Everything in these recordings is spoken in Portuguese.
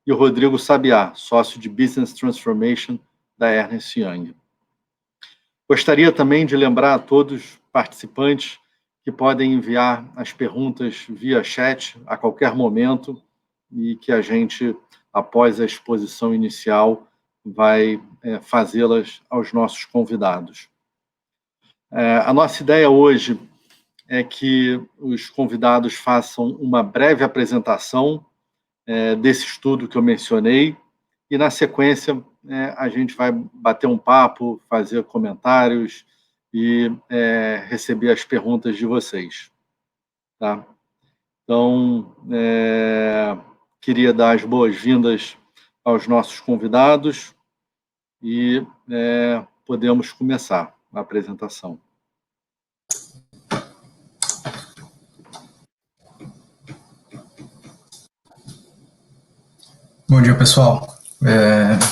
e o Rodrigo Sabiá, sócio de Business Transformation da Ernst Young. Gostaria também de lembrar a todos os participantes que podem enviar as perguntas via chat a qualquer momento e que a gente, após a exposição inicial, vai fazê-las aos nossos convidados. A nossa ideia hoje é que os convidados façam uma breve apresentação desse estudo que eu mencionei e, na sequência, a gente vai bater um papo, fazer comentários e receber as perguntas de vocês. Tá? Então, queria dar as boas-vindas aos nossos convidados e podemos começar a apresentação. Bom dia, pessoal.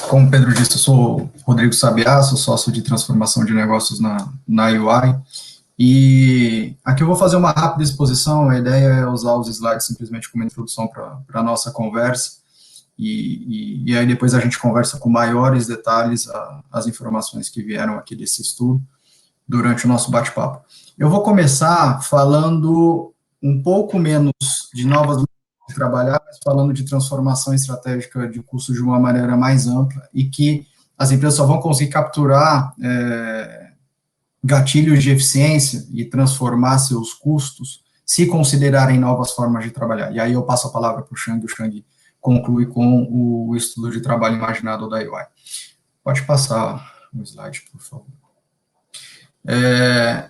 Como o Pedro disse, eu sou Rodrigo Sabiá, sou sócio de transformação de negócios na UI, e aqui eu vou fazer uma rápida exposição. A ideia é usar os slides simplesmente como introdução para a nossa conversa, e aí depois a gente conversa com maiores detalhes as informações que vieram aqui desse estudo durante o nosso bate-papo. Eu vou começar falando um pouco menos de novas maneiras de trabalhar, mas falando de transformação estratégica de custos de uma maneira mais ampla, e que as empresas só vão conseguir capturar gatilhos de eficiência e transformar seus custos se considerarem novas formas de trabalhar. E aí eu passo a palavra para o Shang, conclui com o estudo de trabalho imaginado da UI. Pode passar o slide, por favor.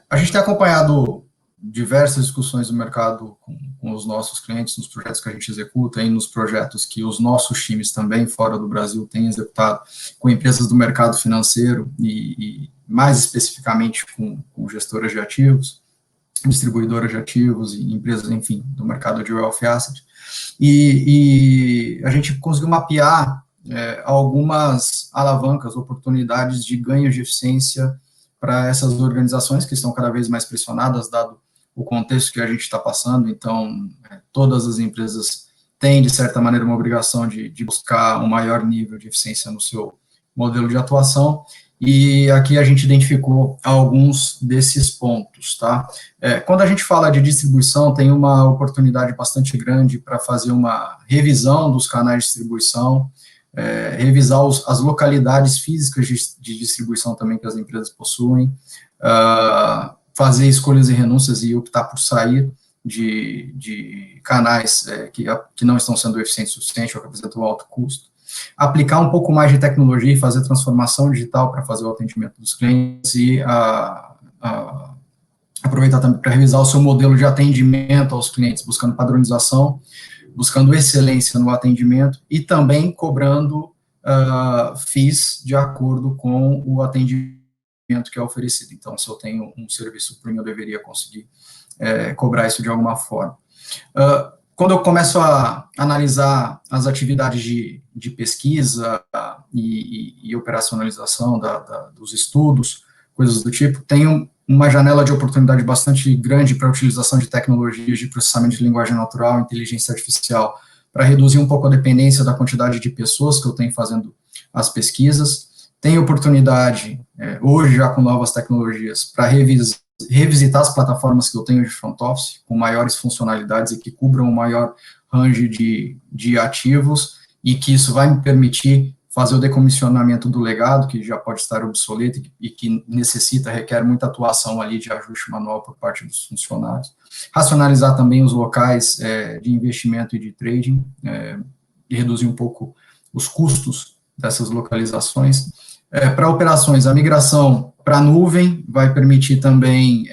A gente tem acompanhado diversas discussões no mercado com os nossos clientes, nos projetos que a gente executa e nos projetos que os nossos times também, fora do Brasil, têm executado com empresas do mercado financeiro e mais especificamente com gestoras de ativos, distribuidoras de ativos e empresas, enfim, do mercado de wealth asset. E a gente conseguiu mapear algumas alavancas, oportunidades de ganho de eficiência para essas organizações que estão cada vez mais pressionadas, dado o contexto que a gente está passando. Então, todas as empresas têm, de certa maneira, uma obrigação de buscar um maior nível de eficiência no seu modelo de atuação, e aqui a gente identificou alguns desses pontos, tá? Quando a gente fala de distribuição, tem uma oportunidade bastante grande para fazer uma revisão dos canais de distribuição, revisar as localidades físicas de distribuição também que as empresas possuem, fazer escolhas e renúncias e optar por sair de canais que não estão sendo eficientes o suficiente ou que apresentam alto custo, aplicar um pouco mais de tecnologia e fazer transformação digital para fazer o atendimento dos clientes e aproveitar também para revisar o seu modelo de atendimento aos clientes, buscando padronização, buscando excelência no atendimento e também cobrando fees de acordo com o atendimento que é oferecido. Então, se eu tenho um serviço premium, eu deveria conseguir cobrar isso de alguma forma. Quando eu começo a analisar as atividades de pesquisa e operacionalização dos estudos, coisas do tipo, tenho uma janela de oportunidade bastante grande para a utilização de tecnologias de processamento de linguagem natural, inteligência artificial, para reduzir um pouco a dependência da quantidade de pessoas que eu tenho fazendo as pesquisas. Tenho oportunidade, hoje já com novas tecnologias, para revisitar as plataformas que eu tenho de front office, com maiores funcionalidades e que cubram um maior range de ativos, e que isso vai me permitir fazer o decomissionamento do legado, que já pode estar obsoleto e que requer muita atuação ali de ajuste manual por parte dos funcionários. Racionalizar também os locais de investimento e de trading, e reduzir um pouco os custos dessas localizações. Para operações, a migração para a nuvem vai permitir também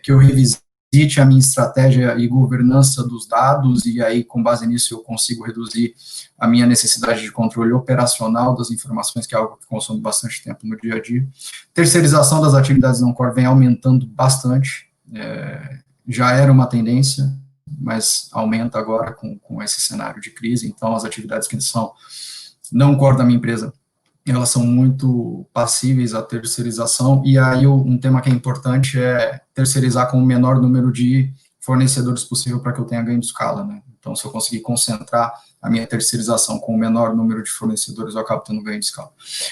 que eu revisite a minha estratégia e governança dos dados, e aí, com base nisso, eu consigo reduzir a minha necessidade de controle operacional das informações, que é algo que consome bastante tempo no dia a dia. Terceirização das atividades não core vem aumentando bastante, já era uma tendência, mas aumenta agora com esse cenário de crise. Então, as atividades que são não core da minha empresa, elas são muito passíveis à terceirização, e aí um tema que é importante é terceirizar com o menor número de fornecedores possível para que eu tenha ganho de escala, né? Então, se eu conseguir concentrar a minha terceirização com o menor número de fornecedores, eu acabo tendo ganho de escala.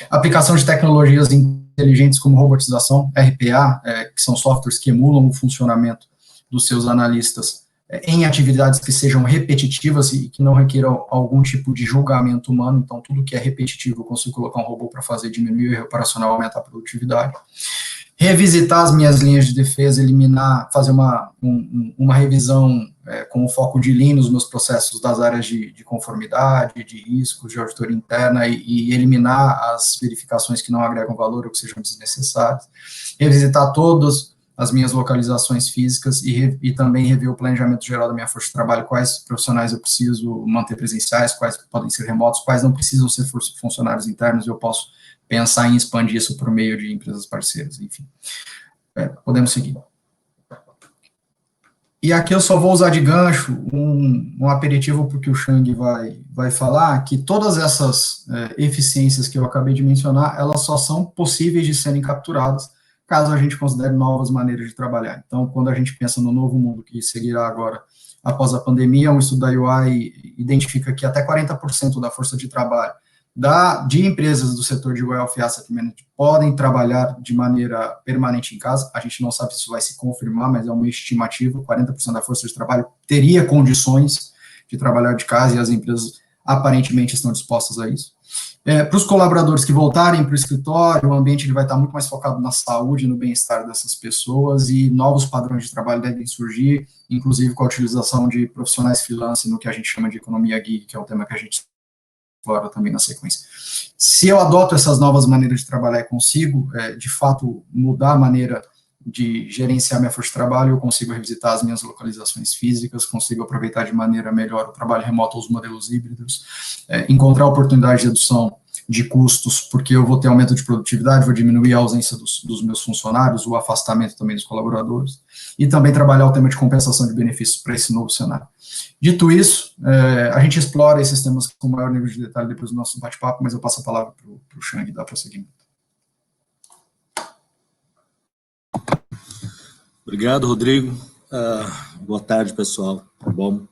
Aplicação de tecnologias inteligentes como robotização, RPA, que são softwares que emulam o funcionamento dos seus analistas em atividades que sejam repetitivas e que não requeram algum tipo de julgamento humano. Então, tudo que é repetitivo, eu consigo colocar um robô para fazer, diminuir o erro operacional, aumentar a produtividade. Revisitar as minhas linhas de defesa, eliminar, fazer uma revisão com o foco de Lean nos meus processos das áreas de conformidade, de risco, de auditoria interna e eliminar as verificações que não agregam valor ou que sejam desnecessárias. Revisitar todas as minhas localizações físicas e também rever o planejamento geral da minha força de trabalho, quais profissionais eu preciso manter presenciais, quais podem ser remotos, quais não precisam ser funcionários internos, eu posso pensar em expandir isso por meio de empresas parceiras, enfim. Podemos seguir. E aqui eu só vou usar de gancho um aperitivo porque o Shang vai falar, que todas essas eficiências que eu acabei de mencionar, elas só são possíveis de serem capturadas caso a gente considere novas maneiras de trabalhar. Então, quando a gente pensa no novo mundo que seguirá agora após a pandemia, um estudo da UI identifica que até 40% da força de trabalho de empresas do setor de Wealth Asset Management podem trabalhar de maneira permanente em casa. A gente não sabe se isso vai se confirmar, mas é uma estimativa, 40% da força de trabalho teria condições de trabalhar de casa e as empresas aparentemente estão dispostas a isso. Para os colaboradores que voltarem para o escritório, o ambiente ele vai estar muito mais focado na saúde e no bem-estar dessas pessoas e novos padrões de trabalho devem surgir, inclusive com a utilização de profissionais freelance no que a gente chama de economia gig, que é o tema que a gente explora também na sequência. Se eu adoto essas novas maneiras de trabalhar e consigo, de fato, mudar a maneira de gerenciar minha força de trabalho, eu consigo revisitar as minhas localizações físicas, consigo aproveitar de maneira melhor o trabalho remoto, os modelos híbridos, encontrar oportunidades de redução de custos, porque eu vou ter aumento de produtividade, vou diminuir a ausência dos meus funcionários, o afastamento também dos colaboradores, e também trabalhar o tema de compensação de benefícios para esse novo cenário. Dito isso, a gente explora esses temas com maior nível de detalhe depois do nosso bate-papo, mas eu passo a palavra para o Shang dar prosseguimento. Obrigado, Rodrigo. Boa tarde, pessoal. Tá bom?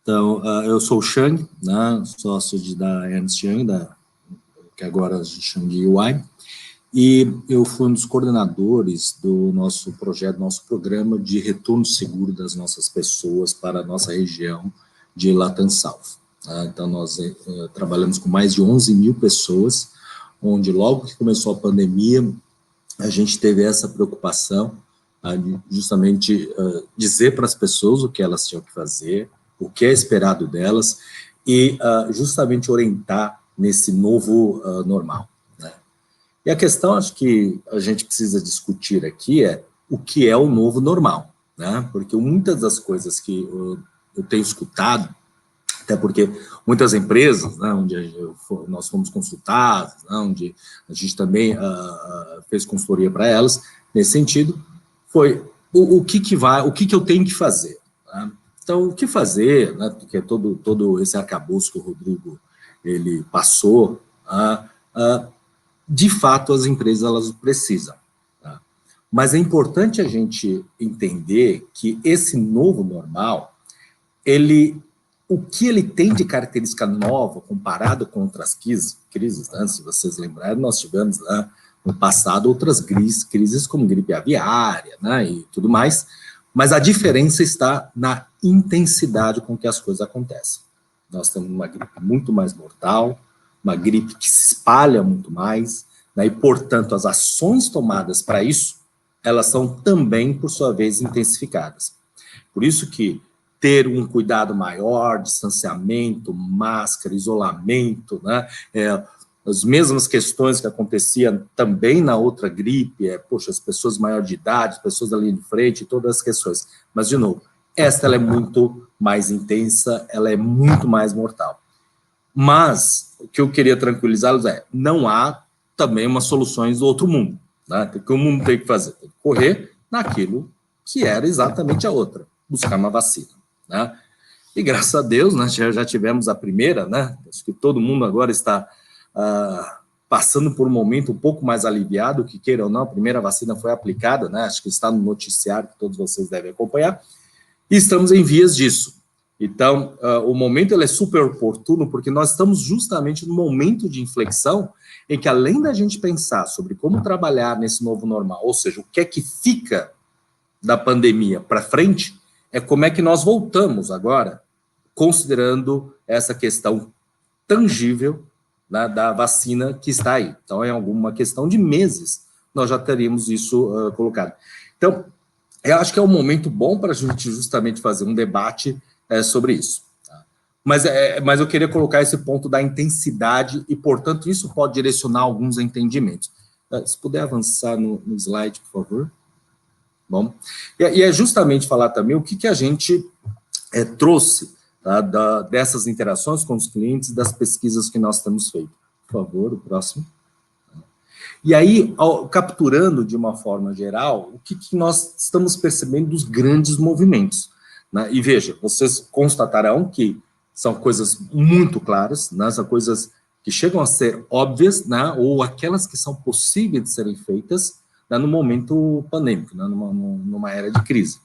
Então, eu sou o Shang, né, sócio da Ernst Young, que agora a gente chama de UI, e eu fui um dos coordenadores do nosso projeto, nosso programa de retorno seguro das nossas pessoas para a nossa região de Latam South. Tá? Então, nós trabalhamos com mais de 11 mil pessoas, onde logo que começou a pandemia, a gente teve essa preocupação, justamente dizer para as pessoas o que elas tinham que fazer, o que é esperado delas, e justamente orientar nesse novo normal. Né? E a questão, acho que a gente precisa discutir aqui é o que é o novo normal, né? Porque muitas das coisas que eu tenho escutado, até porque muitas empresas, né, onde nós fomos consultados, né, onde a gente também fez consultoria para elas, nesse sentido, foi o que eu tenho que fazer. Né? Então, o que fazer, né, porque todo esse arcabouço que o Rodrigo ele passou, de fato as empresas elas precisam. Tá? Mas é importante a gente entender que esse novo normal, o que ele tem de característica nova comparado com outras crises, né, se vocês lembrarem, nós tivemos no passado outras crises como gripe aviária, né, e tudo mais, mas a diferença está na intensidade com que as coisas acontecem. Nós temos uma gripe muito mais mortal, uma gripe que se espalha muito mais, né, e, portanto, as ações tomadas para isso, elas são também, por sua vez, intensificadas. Por isso que ter um cuidado maior, distanciamento, máscara, isolamento, né, as mesmas questões que aconteciam também na outra gripe, as pessoas maior de idade, as pessoas da linha de frente, todas as questões. Mas, de novo, esta ela é muito mais intensa, ela é muito mais mortal. Mas, o que eu queria tranquilizá-los não há também umas soluções do outro mundo. Né? O que o mundo tem que fazer? Tem que correr naquilo que era exatamente a outra, buscar uma vacina. Né? E, graças a Deus, né, já tivemos a primeira, né? Acho que todo mundo agora está passando por um momento um pouco mais aliviado, que queira ou não, a primeira vacina foi aplicada, né? Acho que está no noticiário que todos vocês devem acompanhar, E estamos em vias disso. Então, o momento ele é super oportuno, porque nós estamos justamente no momento de inflexão em que, além da gente pensar sobre como trabalhar nesse novo normal, ou seja, o que é que fica da pandemia para frente, é como é que nós voltamos agora, considerando essa questão tangível, né, da vacina que está aí. Então, é alguma questão de meses, nós já teríamos isso colocado. Então, eu acho que é um momento bom para a gente justamente fazer um debate sobre isso. Tá? Mas eu queria colocar esse ponto da intensidade e, portanto, isso pode direcionar alguns entendimentos. Se puder avançar no slide, por favor. Bom, e é justamente falar também o que a gente trouxe, tá, dessas interações com os clientes, das pesquisas que nós temos feito. Por favor, o próximo. E aí, capturando de uma forma geral, o que nós estamos percebendo dos grandes movimentos. Né? E veja, vocês constatarão que são coisas muito claras, né? São coisas que chegam a ser óbvias, né? Ou aquelas que são possíveis de serem feitas, né? No momento pandêmico, né? Numa era de crise.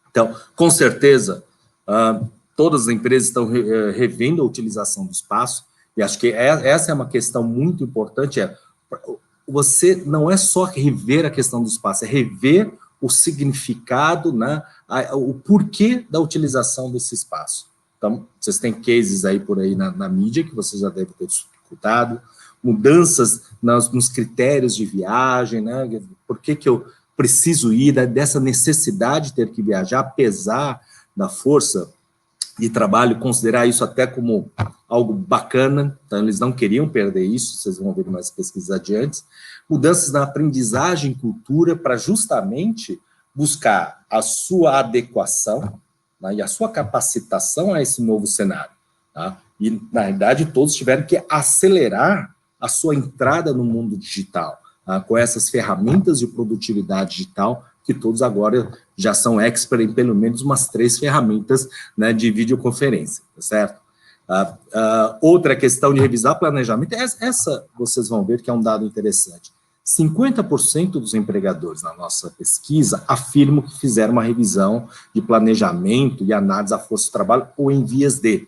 Então, com certeza, todas as empresas estão revendo a utilização do espaço, e acho que essa é uma questão muito importante, você não é só rever a questão do espaço, é rever o significado, né, o porquê da utilização desse espaço. Então, vocês têm cases aí por aí na mídia, que vocês já devem ter escutado, mudanças nos critérios de viagem, né, por que eu preciso ir, dessa necessidade de ter que viajar, apesar da força de trabalho, considerar isso até como algo bacana, então eles não queriam perder isso, vocês vão ver mais pesquisas adiante. Mudanças na aprendizagem e cultura para justamente buscar a sua adequação, né, e a sua capacitação a esse novo cenário. Tá? E, na realidade, todos tiveram que acelerar a sua entrada no mundo digital, tá? Com essas ferramentas de produtividade digital, que todos agora já são expert em pelo menos umas 3 ferramentas, né, de videoconferência, tá certo? Outra questão de revisar planejamento, essa vocês vão ver que é um dado interessante. 50% dos empregadores na nossa pesquisa afirmam que fizeram uma revisão de planejamento e análise da força de trabalho ou em vias de.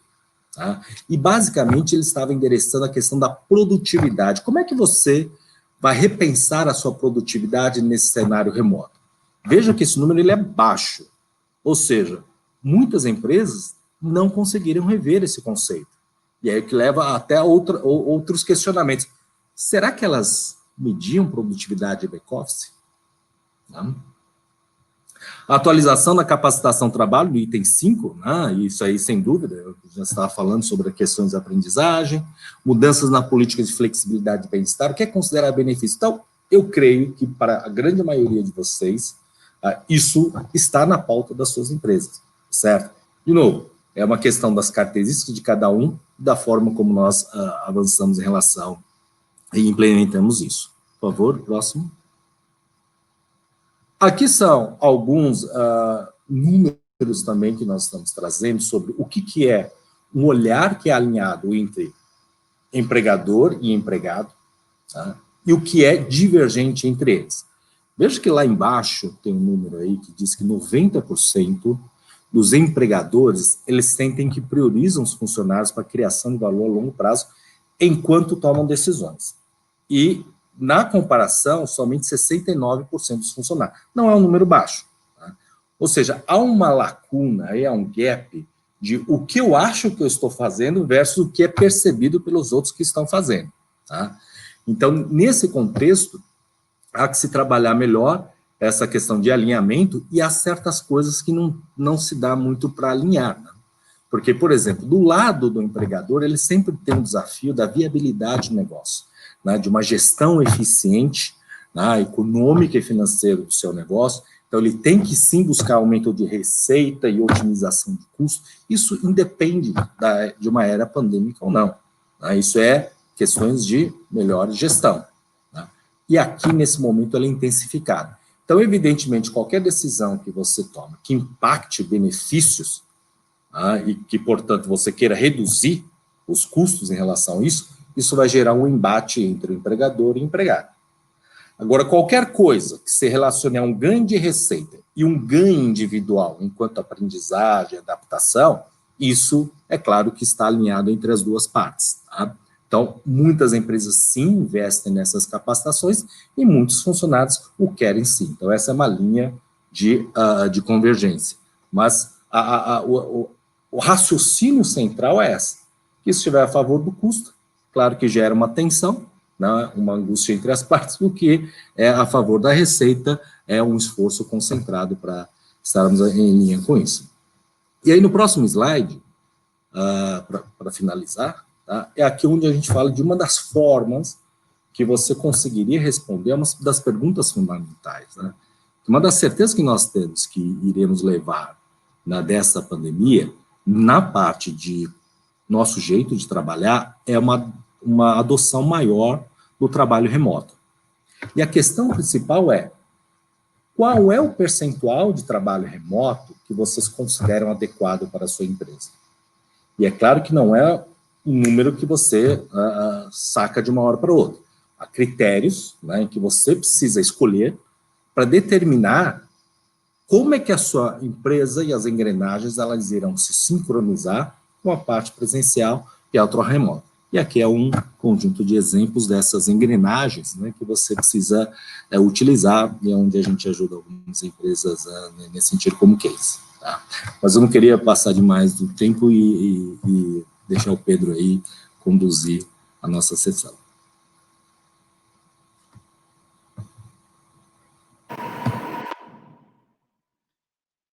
Tá? E, basicamente, eles estavam endereçando a questão da produtividade. Como é que você vai repensar a sua produtividade nesse cenário remoto? Veja que esse número ele é baixo. Ou seja, muitas empresas não conseguiram rever esse conceito. E aí que leva até outros questionamentos. Será que elas mediam produtividade de back-office? A atualização da capacitação do trabalho, no item 5, né, isso aí, sem dúvida, eu já estava falando sobre questões de aprendizagem, mudanças na política de flexibilidade e bem-estar, o que é considerar benefício? Então, eu creio que para a grande maioria de vocês, isso está na pauta das suas empresas, certo? De novo, é uma questão das características de cada um, da forma como nós avançamos em relação e implementamos isso. Por favor, próximo. Aqui são alguns números também que nós estamos trazendo sobre o que é um olhar que é alinhado entre empregador e empregado, tá? E o que é divergente entre eles. Veja que lá embaixo tem um número aí que diz que 90% dos empregadores, eles sentem que priorizam os funcionários para a criação de valor a longo prazo enquanto tomam decisões. E, na comparação, somente 69% dos funcionários. Não é um número baixo. Tá? Ou seja, há uma lacuna, há um gap de o que eu acho que eu estou fazendo versus o que é percebido pelos outros que estão fazendo. Tá? Então, nesse contexto, há que se trabalhar melhor essa questão de alinhamento, e há certas coisas que não se dá muito para alinhar. Né? Porque, por exemplo, do lado do empregador, ele sempre tem um desafio da viabilidade do negócio, né? De uma gestão eficiente, né? Econômica e financeira do seu negócio. Então, ele tem que sim buscar aumento de receita e otimização de custo. Isso independe de uma era pandêmica ou não. Né? Isso é questões de melhor gestão. Né? E aqui, nesse momento, ela é intensificada. Então, evidentemente, qualquer decisão que você toma que impacte benefícios, e que, portanto, você queira reduzir os custos em relação a isso, isso vai gerar um embate entre o empregador e o empregado. Agora, qualquer coisa que se relacione a um ganho de receita e um ganho individual, enquanto aprendizagem, adaptação, isso é claro que está alinhado entre as duas partes. Tá? Então, muitas empresas sim investem nessas capacitações e muitos funcionários o querem sim. Então, essa é uma linha de convergência. Mas o raciocínio central é essa, que se estiver a favor do custo, claro que gera uma tensão, né, uma angústia entre as partes, o que é a favor da receita é um esforço concentrado para estarmos em linha com isso. E aí, no próximo slide, para finalizar, tá, é aqui onde a gente fala de uma das formas que você conseguiria responder a uma das perguntas fundamentais. Né? Uma das certezas que nós temos que iremos levar dessa pandemia, na parte de nosso jeito de trabalhar, é uma adoção maior do trabalho remoto. E a questão principal é, qual é o percentual de trabalho remoto que vocês consideram adequado para a sua empresa? E é claro que não é um número que você saca de uma hora para outra. Há critérios, né, em que você precisa escolher para determinar como é que a sua empresa e as engrenagens elas irão se sincronizar com a parte presencial e a outra remota. E aqui é um conjunto de exemplos dessas engrenagens, né, que você precisa utilizar e é onde a gente ajuda algumas empresas nesse sentido como case. Tá? Mas eu não queria passar demais do tempo e deixar o Pedro aí conduzir a nossa sessão.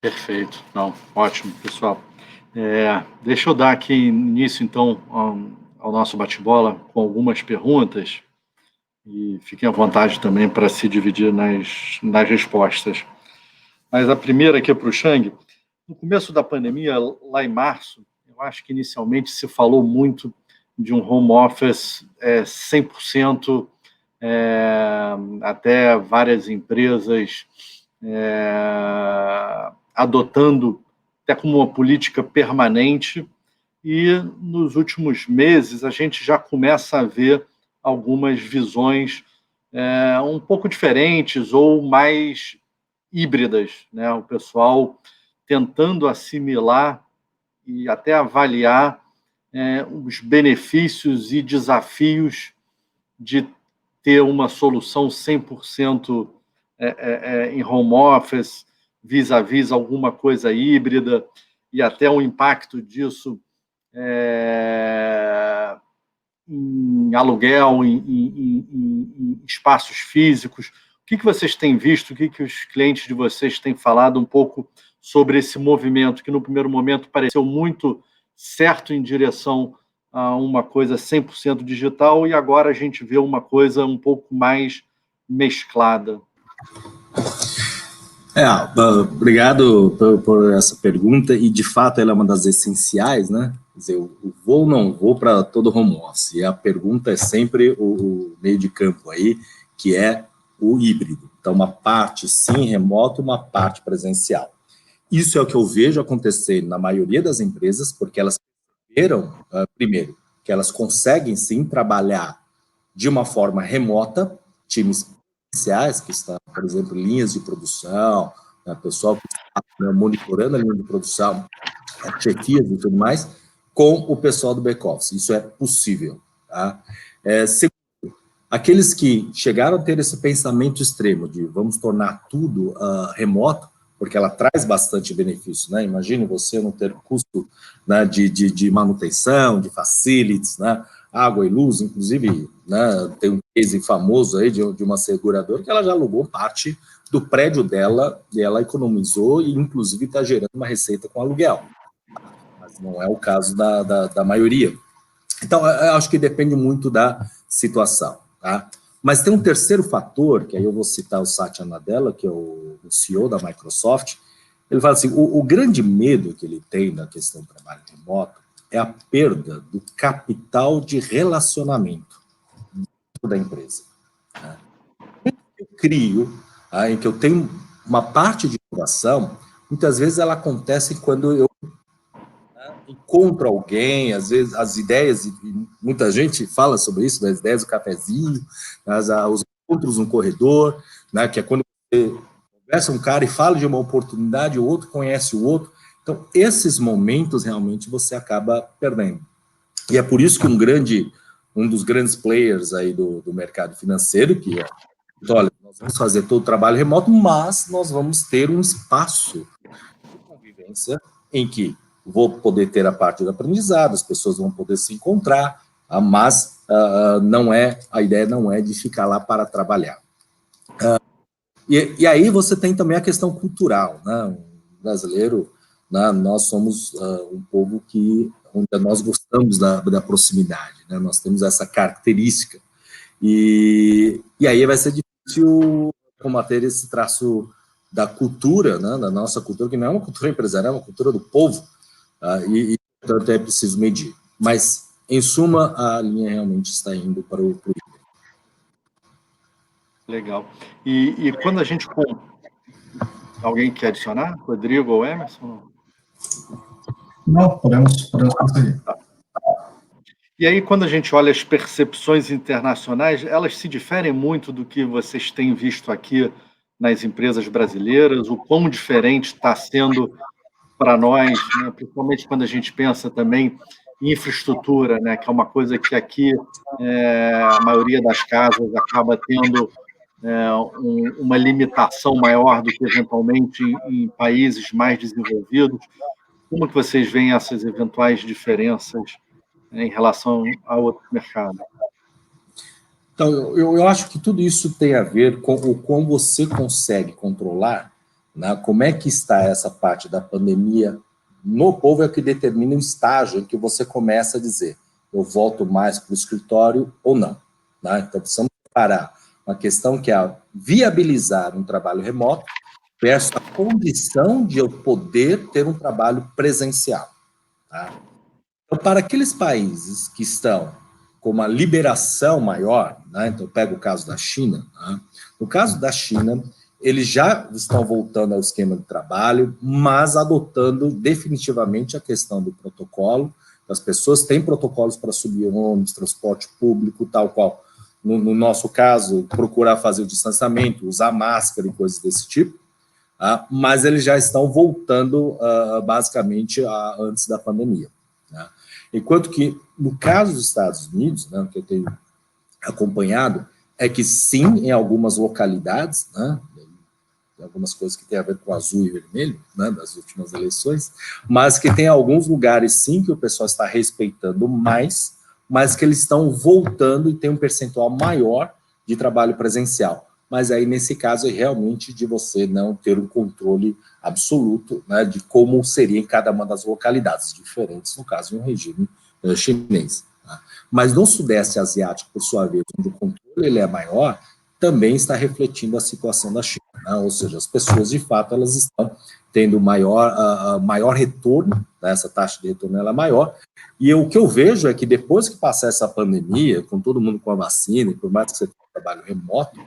Perfeito. Não, ótimo, pessoal. Deixa eu dar aqui início, então, ao nosso bate-bola com algumas perguntas e fiquem à vontade também para se dividir nas respostas. Mas a primeira aqui é para o Chang. No começo da pandemia, lá em março, eu acho que inicialmente se falou muito de um home office 100%, até várias empresas adotando até como uma política permanente, e nos últimos meses a gente já começa a ver algumas visões um pouco diferentes ou mais híbridas, né? O pessoal tentando assimilar e até avaliar os benefícios e desafios de ter uma solução 100% em home office, vis-a-vis alguma coisa híbrida, e até o impacto disso em aluguel, em espaços físicos. O que vocês têm visto, o que os clientes de vocês têm falado um pouco sobre esse movimento, que no primeiro momento pareceu muito certo em direção a uma coisa 100% digital, e agora a gente vê uma coisa um pouco mais mesclada? Obrigado por essa pergunta, e de fato ela é uma das essenciais, né? Quer dizer, eu vou ou não vou para todo home office, e a pergunta é sempre o meio de campo aí, que é o híbrido. Então, uma parte sim remoto, uma parte presencial. Isso é o que eu vejo acontecer na maioria das empresas, porque elas perceberam, primeiro, que elas conseguem sim trabalhar de uma forma remota, times especiais que estão, por exemplo, linhas de produção, né, pessoal que está monitorando a linha de produção, chefias e tudo mais, com o pessoal do back-office. Isso é possível. Tá? Segundo, aqueles que chegaram a ter esse pensamento extremo de vamos tornar tudo remoto, porque ela traz bastante benefício, né? Imagine você não ter custo, né, de manutenção, de facilities, né? Água e luz, inclusive, né, tem um case famoso aí de uma seguradora que ela já alugou parte do prédio dela e ela economizou e, inclusive, está gerando uma receita com aluguel. Mas não é o caso da maioria. Então, eu acho que depende muito da situação, tá? Mas tem um terceiro fator, que aí eu vou citar o Satya Nadella, que é o CEO da Microsoft. Ele fala assim, o grande medo que ele tem na questão do trabalho remoto é a perda do capital de relacionamento da empresa. Né? Eu crio, em que eu tenho uma parte de inovação, muitas vezes ela acontece quando eu encontro alguém, às vezes as ideias, e muita gente fala sobre isso, das ideias do cafezinho, os encontros no corredor, né, que é quando você conversa um cara e fala de uma oportunidade, o outro conhece o outro. Então, esses momentos realmente você acaba perdendo. E é por isso que um dos grandes players aí do mercado financeiro, que é, olha, nós vamos fazer todo o trabalho remoto, mas nós vamos ter um espaço de convivência em que vou poder ter a parte do aprendizado, as pessoas vão poder se encontrar, mas a ideia não é de ficar lá para trabalhar. E aí você tem também a questão cultural, né? O brasileiro, né, nós somos um povo onde nós gostamos da proximidade, né? Nós temos essa característica. E aí vai ser difícil combater esse traço da cultura, né, da nossa cultura, que não é uma cultura empresarial, é uma cultura do povo, portanto, é preciso medir. Mas, em suma, a linha realmente está indo para o Legal. E quando a gente... Alguém quer adicionar? Rodrigo ou Emerson? Não, podemos prosseguir. Tá. E aí, quando a gente olha as percepções internacionais, elas se diferem muito do que vocês têm visto aqui nas empresas brasileiras? O quão diferente está sendo para nós, né? Principalmente quando a gente pensa também em infraestrutura, né? Que é uma coisa que aqui a maioria das casas acaba tendo uma limitação maior do que eventualmente em países mais desenvolvidos. Como que vocês veem essas eventuais diferenças em relação a outro mercado? Então, eu acho que tudo isso tem a ver com o como você consegue controlar, né, como é que está essa parte da pandemia no povo, é o que determina o estágio em que você começa a dizer, eu volto mais para o escritório ou não. Né? Então, precisamos parar uma questão que é viabilizar um trabalho remoto versus a condição de eu poder ter um trabalho presencial. Tá? Então, para aqueles países que estão com uma liberação maior, né? Então eu pego o caso da China, né? No caso da China, eles já estão voltando ao esquema de trabalho, mas adotando definitivamente a questão do protocolo. As pessoas têm protocolos para subir ônibus, transporte público, tal qual. No nosso caso, procurar fazer o distanciamento, usar máscara e coisas desse tipo, mas eles já estão voltando basicamente antes da pandemia. Né? Enquanto que, no caso dos Estados Unidos, né, que eu tenho acompanhado, é que sim, em algumas localidades, né, algumas coisas que têm a ver com azul e vermelho, né, das últimas eleições, mas que tem alguns lugares, sim, que o pessoal está respeitando mais, mas que eles estão voltando e tem um percentual maior de trabalho presencial. Mas aí, nesse caso, é realmente de você não ter um controle absoluto, né, de como seria em cada uma das localidades, diferentes, no caso, de um regime chinês. Tá? Mas no Sudeste Asiático, por sua vez, onde o controle ele é maior, também está refletindo a situação da China. Né? Ou seja, as pessoas, de fato, elas estão tendo maior retorno, né? Essa taxa de retorno ela é maior, e o que eu vejo é que depois que passar essa pandemia, com todo mundo com a vacina, e por mais que você tenha um trabalho remoto,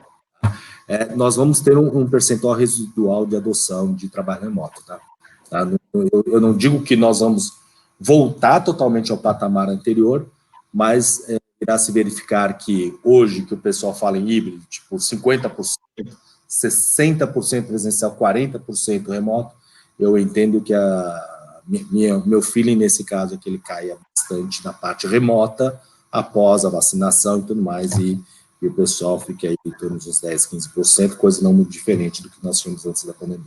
nós vamos ter um percentual residual de adoção de trabalho remoto. Tá? Eu não digo que nós vamos voltar totalmente ao patamar anterior, mas irá se verificar que hoje, que o pessoal fala em híbrido, tipo 50%, 60% presencial, 40% remoto, eu entendo que meu feeling nesse caso é que ele caia bastante na parte remota, após a vacinação e tudo mais, e o pessoal fique aí em torno dos 10%, 15%, coisa não muito diferente do que nós tínhamos antes da pandemia.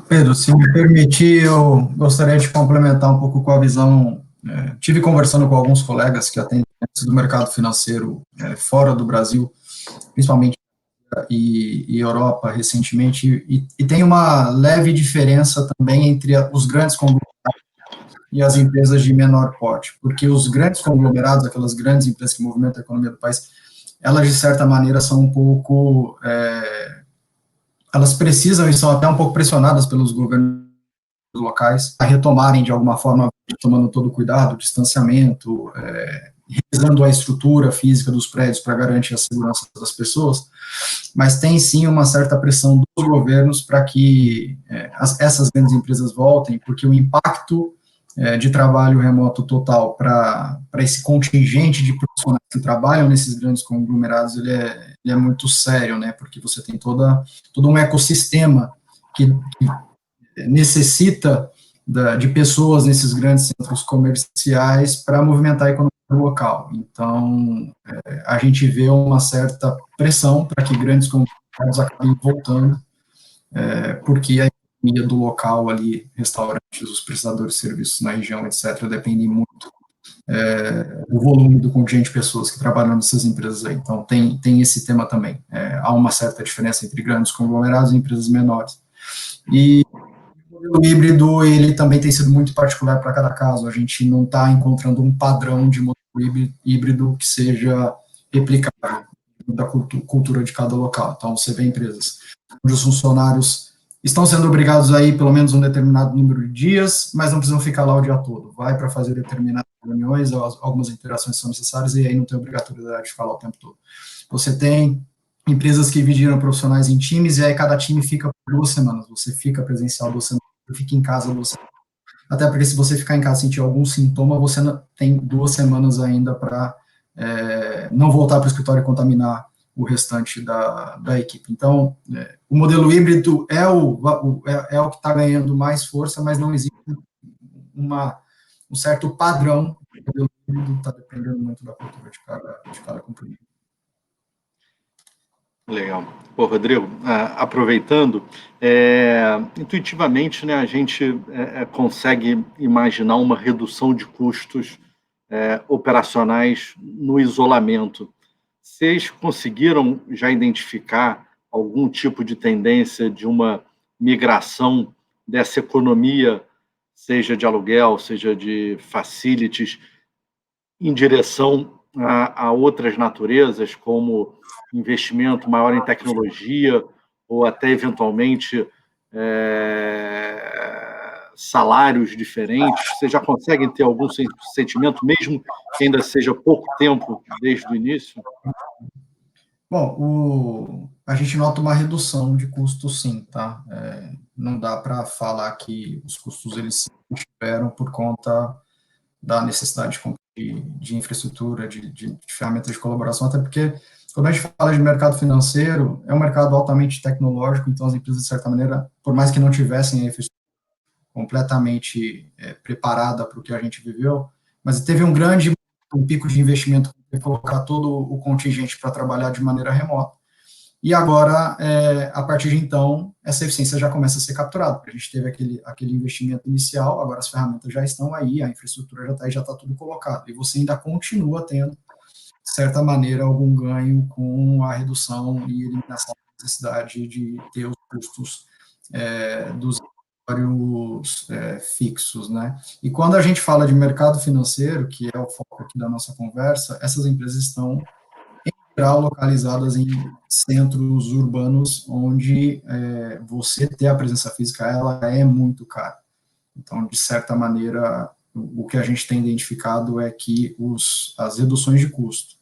Pedro, se me permitir, eu gostaria de complementar um pouco com a visão. Tive conversando com alguns colegas que atendem do mercado financeiro fora do Brasil, principalmente e Europa recentemente, e tem uma leve diferença também entre os grandes conglomerados e as empresas de menor porte, porque os grandes conglomerados, aquelas grandes empresas que movimentam a economia do país, elas de certa maneira são um pouco, elas precisam e são até um pouco pressionadas pelos governos locais a retomarem de alguma forma, tomando todo o cuidado, distanciamento, revisando a estrutura física dos prédios para garantir a segurança das pessoas, mas tem sim uma certa pressão dos governos para que essas grandes empresas voltem, porque o impacto de trabalho remoto total para esse contingente de profissionais que trabalham nesses grandes conglomerados, ele é muito sério, né, porque você tem todo um ecossistema que necessita de pessoas nesses grandes centros comerciais para movimentar a economia local. Então, a gente vê uma certa pressão para que grandes conglomerados acabem voltando, porque a economia do local ali, restaurantes, os prestadores de serviços na região, etc., dependem muito do volume do contingente de pessoas que trabalham nessas empresas aí. Então, tem esse tema também. Há uma certa diferença entre grandes conglomerados e empresas menores. E o híbrido, ele também tem sido muito particular para cada caso. A gente não está encontrando um padrão de modelo híbrido que seja replicável da cultura de cada local. Então, você vê empresas onde os funcionários estão sendo obrigados a ir pelo menos um determinado número de dias, mas não precisam ficar lá o dia todo. Vai para fazer determinadas reuniões, algumas interações são necessárias, e aí não tem obrigatoriedade de ficar lá o tempo todo. Você tem empresas que dividiram profissionais em times, e aí cada time fica por 2 semanas. Você fica presencial 2 semanas, fica em casa 2 semanas. Até porque se você ficar em casa e sentir algum sintoma, você tem 2 semanas ainda para não voltar para o escritório e contaminar o restante da equipe. Então, o modelo híbrido é o que está ganhando mais força, mas não existe um certo padrão. O modelo híbrido está dependendo muito da cultura de cada companhia. Legal. Pô, Rodrigo, aproveitando, intuitivamente, né, a gente consegue imaginar uma redução de custos operacionais no isolamento. Vocês conseguiram já identificar algum tipo de tendência de uma migração dessa economia, seja de aluguel, seja de facilities, em direção a outras naturezas, como investimento maior em tecnologia, ou até, eventualmente, salários diferentes? Vocês já conseguem ter algum sentimento, mesmo que ainda seja pouco tempo desde o início? Bom, a gente nota uma redução de custos, sim, tá? Não dá para falar que os custos eles tiveram por conta da necessidade de infraestrutura, de ferramentas de colaboração, até porque quando a gente fala de mercado financeiro, é um mercado altamente tecnológico, então as empresas, de certa maneira, por mais que não tivessem a infraestrutura completamente preparada para o que a gente viveu, mas teve um pico de investimento para colocar todo o contingente para trabalhar de maneira remota. E agora, a partir de então, essa eficiência já começa a ser capturada, porque a gente teve aquele investimento inicial, agora as ferramentas já estão aí, a infraestrutura já está aí, já está tudo colocado, e você ainda continua tendo, de certa maneira, algum ganho com a redução e eliminação da necessidade de ter os custos dos usuários fixos, né? E quando a gente fala de mercado financeiro, que é o foco aqui da nossa conversa, essas empresas estão geral localizadas em centros urbanos onde você ter a presença física ela é muito cara. Então, de certa maneira, o que a gente tem identificado é que as reduções de custo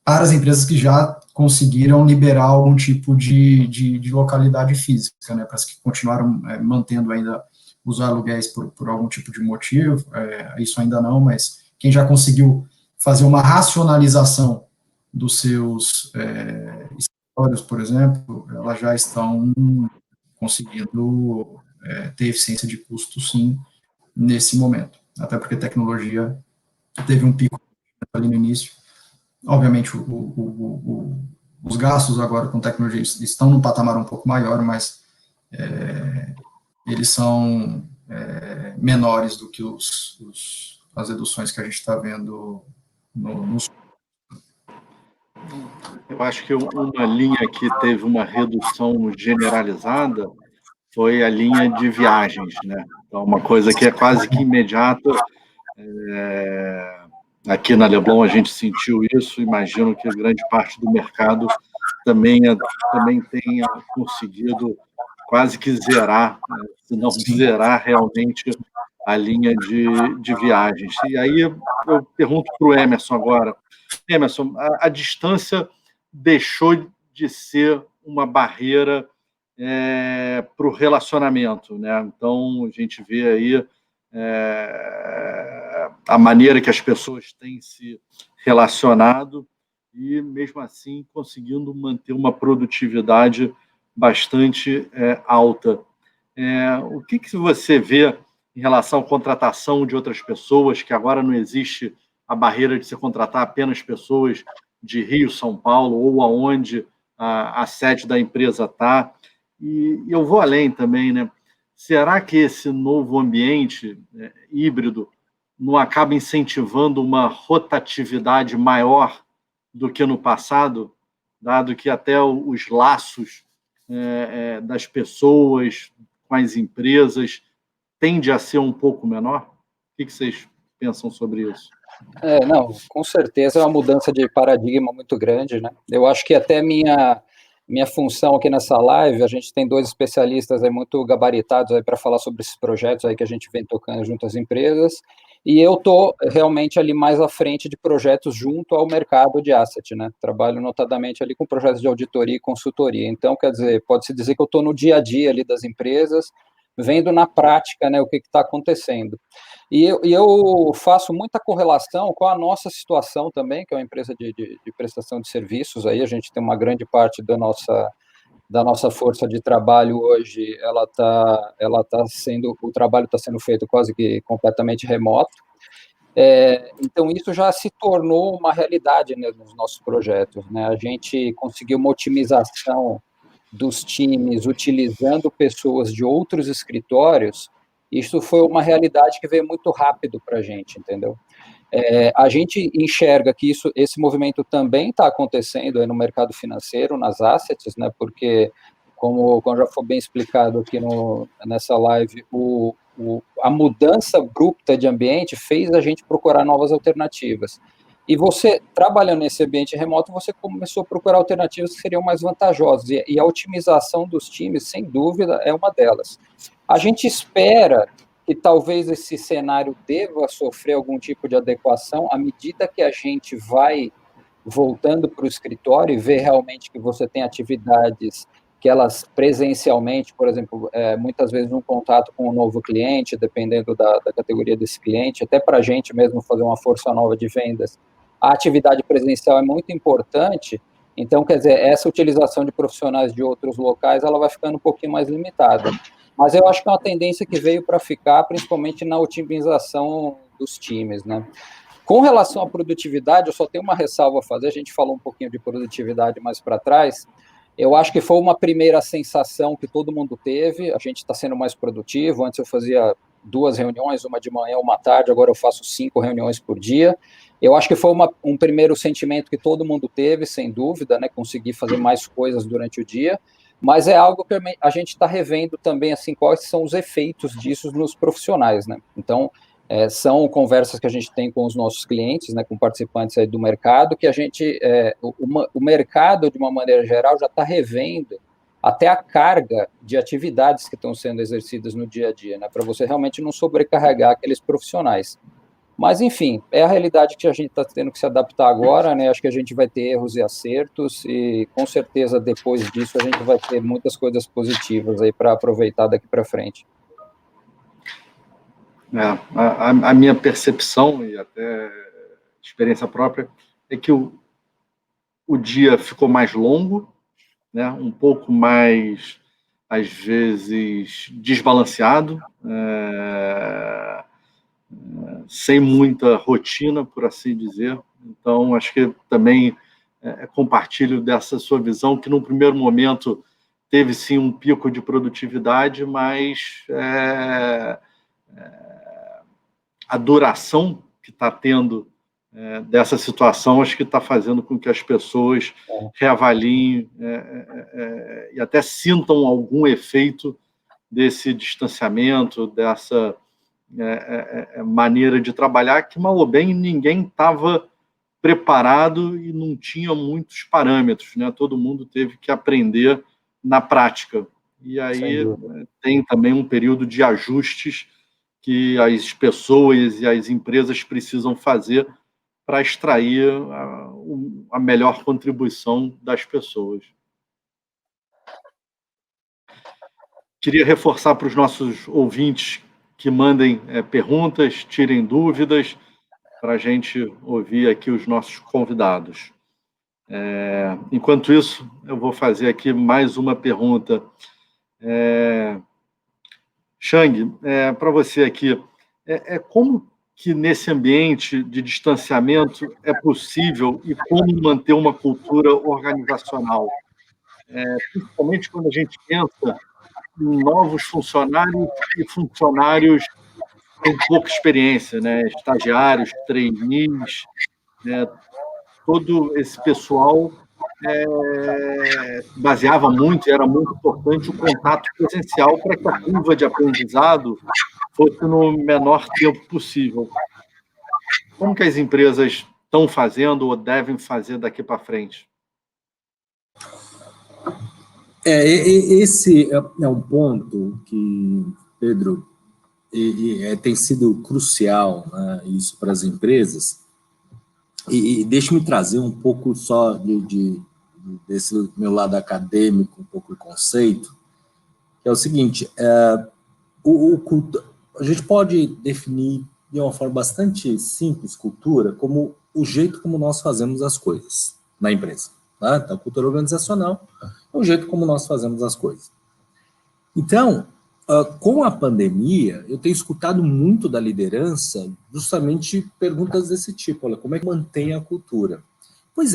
para as empresas que já conseguiram liberar algum tipo de localidade física, né, para as que continuaram mantendo ainda os aluguéis por algum tipo de motivo, isso ainda não, mas quem já conseguiu fazer uma racionalização dos seus escritórios, por exemplo, elas já estão conseguindo ter eficiência de custo, sim, nesse momento. Até porque a tecnologia teve um pico ali no início. Obviamente, os gastos agora com tecnologia estão num patamar um pouco maior, mas eles são menores do que as reduções que a gente está vendo nos. Eu acho que uma linha que teve uma redução generalizada foi a linha de viagens, né? Então, uma coisa que é quase que imediata. Aqui na Leblon a gente sentiu isso, imagino que grande parte do mercado também tenha conseguido quase que zerar, né? Se não zerar realmente a linha de viagens. E aí eu pergunto para o Emerson agora. Emerson, a distância deixou de ser uma barreira para o relacionamento, né? Então, a gente vê aí a maneira que as pessoas têm se relacionado e, mesmo assim, conseguindo manter uma produtividade bastante alta. O que você vê em relação à contratação de outras pessoas, que agora não existe a barreira de se contratar apenas pessoas de Rio, São Paulo, ou aonde a sede da empresa está? E eu vou além também, né? Será que esse novo ambiente híbrido não acaba incentivando uma rotatividade maior do que no passado, dado que até os laços das pessoas com as empresas tende a ser um pouco menor? O que vocês pensam sobre isso? Não, com certeza é uma mudança de paradigma muito grande, né? Eu acho que até minha função aqui nessa live, a gente tem 2 especialistas aí muito gabaritados aí para falar sobre esses projetos aí que a gente vem tocando junto às empresas, e eu estou realmente ali mais à frente de projetos junto ao mercado de asset, né? Trabalho notadamente ali com projetos de auditoria e consultoria. Então, quer dizer, pode-se dizer que eu estou no dia a dia ali das empresas, vendo na prática, né, o que está acontecendo. E eu faço muita correlação com a nossa situação também, que é uma empresa de prestação de serviços. Aí a gente tem uma grande parte da nossa força de trabalho hoje, o trabalho está sendo feito quase que completamente remoto. Então, isso já se tornou uma realidade, né, nos nossos projetos, né? A gente conseguiu uma otimização dos times utilizando pessoas de outros escritórios. Isso foi uma realidade que veio muito rápido para a gente, entendeu? A gente enxerga que esse movimento também está acontecendo aí no mercado financeiro, nas assets, né? Porque, como já foi bem explicado aqui nessa live, a mudança abrupta de ambiente fez a gente procurar novas alternativas. E você, trabalhando nesse ambiente remoto, você começou a procurar alternativas que seriam mais vantajosas. E a otimização dos times, sem dúvida, é uma delas. A gente espera que talvez esse cenário deva sofrer algum tipo de adequação à medida que a gente vai voltando para o escritório e vê realmente que você tem atividades que elas presencialmente, por exemplo, muitas vezes um contato com um novo cliente, dependendo da categoria desse cliente, até para a gente mesmo fazer uma força nova de vendas, a atividade presencial é muito importante. Então, quer dizer, essa utilização de profissionais de outros locais, ela vai ficando um pouquinho mais limitada. Mas eu acho que é uma tendência que veio para ficar, principalmente na otimização dos times, né? Com relação à produtividade, eu só tenho uma ressalva a fazer. A gente falou um pouquinho de produtividade mais para trás. Eu acho que foi uma primeira sensação que todo mundo teve. A gente está sendo mais produtivo. Antes eu fazia 2 reuniões, uma de manhã, uma à tarde. Agora eu faço 5 reuniões por dia. Eu acho que foi um primeiro sentimento que todo mundo teve, sem dúvida, né? Conseguir fazer mais coisas durante o dia. Mas é algo que a gente está revendo também, assim, quais são os efeitos disso nos profissionais, né? Então, são conversas que a gente tem com os nossos clientes, né, com participantes aí do mercado, que a gente, o mercado, de uma maneira geral, já está revendo até a carga de atividades que estão sendo exercidas no dia a dia, né, para você realmente não sobrecarregar aqueles profissionais. Mas, enfim, é a realidade que a gente está tendo que se adaptar agora, né? Acho que a gente vai ter erros e acertos e, com certeza, depois disso, a gente vai ter muitas coisas positivas aí para aproveitar daqui para frente. A minha percepção e até experiência própria é que o dia ficou mais longo, né? Um pouco mais, às vezes, desbalanceado, sem muita rotina, por assim dizer. Então, acho que também compartilho dessa sua visão, que no primeiro momento teve sim um pico de produtividade, mas a duração que está tendo dessa situação, acho que está fazendo com que as pessoas reavaliem e até sintam algum efeito desse distanciamento, dessa maneira de trabalhar, que, mal ou bem, ninguém estava preparado e não tinha muitos parâmetros, né? Todo mundo teve que aprender na prática. E aí tem também um período de ajustes que as pessoas e as empresas precisam fazer para extrair a melhor contribuição das pessoas. Queria reforçar para os nossos ouvintes que mandem perguntas, tirem dúvidas, para a gente ouvir aqui os nossos convidados. Enquanto isso, eu vou fazer aqui mais uma pergunta. Chang, para você aqui, como que nesse ambiente de distanciamento é possível e como manter uma cultura organizacional? Principalmente quando a gente pensa em novos funcionários e funcionários com pouca experiência, né? Estagiários, trainees, né? Todo esse pessoal baseava muito, era muito importante o contato presencial para que a curva de aprendizado fosse no menor tempo possível. Como que as empresas estão fazendo ou devem fazer daqui para frente? Esse é um ponto que, Pedro, tem sido crucial, né, isso para as empresas. E deixa-me trazer um pouco só desse meu lado acadêmico, um pouco de conceito, que é o seguinte, a gente pode definir de uma forma bastante simples cultura como o jeito como nós fazemos as coisas na empresa. Tá? Então, a cultura organizacional é o jeito como nós fazemos as coisas. Então, com a pandemia, eu tenho escutado muito da liderança justamente perguntas desse tipo, olha, como é que mantém a cultura? Pois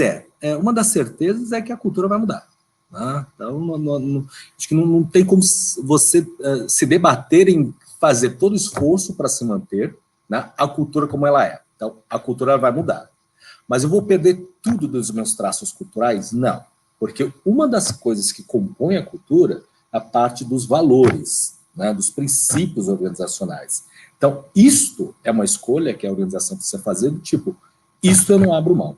uma das certezas é que a cultura vai mudar. Né? Então, acho que não tem como você se debater em fazer todo o esforço para se manter, né, a cultura como ela é. Então, a cultura vai mudar. Mas eu vou perder tudo dos meus traços culturais? Não. Porque uma das coisas que compõe a cultura é a parte dos valores, né, dos princípios organizacionais. Então, isto é uma escolha que a organização precisa fazer, do tipo, isto eu não abro mão.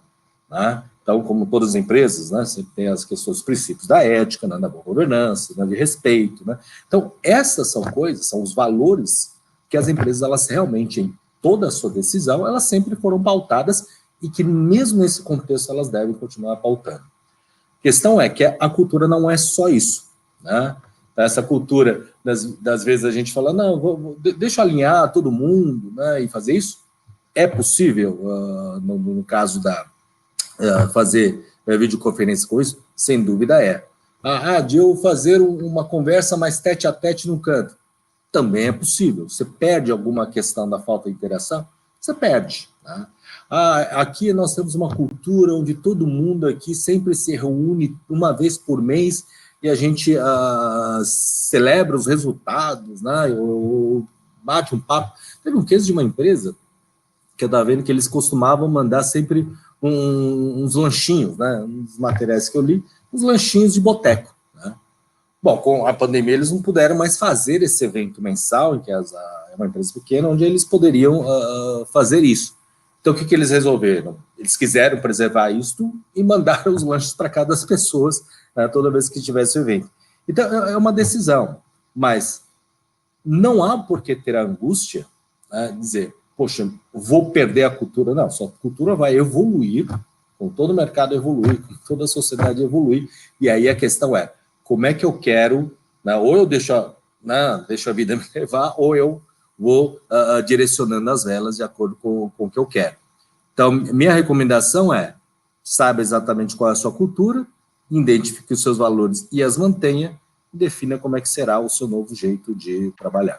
Né? Então, como todas as empresas, né, você tem as questões dos princípios da ética, né, da boa governança, né, de respeito. Né? Então, essas são coisas, são os valores que as empresas, elas realmente, em toda a sua decisão, elas sempre foram pautadas e que, mesmo nesse contexto, elas devem continuar pautando. A questão é que a cultura não é só isso. Né? Essa cultura, das vezes a gente fala, não, deixa eu alinhar todo mundo, né, e fazer isso. É possível, no caso da fazer videoconferência com isso? Sem dúvida é. De eu fazer uma conversa mais tete a tete no canto? Também é possível. Você perde alguma questão da falta de interação? Você perde. Né? Aqui nós temos uma cultura onde todo mundo aqui sempre se reúne uma vez por mês e a gente celebra os resultados, né? Ou bate um papo. Teve um caso de uma empresa que eu estava vendo que eles costumavam mandar sempre uns lanchinhos, né? Uns materiais que eu li, uns lanchinhos de boteco. Né? Bom, com a pandemia eles não puderam mais fazer esse evento mensal, em que é uma empresa pequena, onde eles poderiam fazer isso. Então, o que eles resolveram? Eles quiseram preservar isto e mandaram os lanches para cada das pessoas, né, toda vez que tivesse o evento. Então, é uma decisão, mas não há por que ter a angústia, né, dizer, poxa, vou perder a cultura. Não, sua cultura vai evoluir, com todo o mercado evoluir, com toda a sociedade evoluir, e aí a questão é, como é que eu quero, né, ou eu deixo a vida me levar, ou eu vou direcionando as velas de acordo com o que eu quero. Então, minha recomendação é, saiba exatamente qual é a sua cultura, identifique os seus valores e as mantenha, e defina como é que será o seu novo jeito de trabalhar.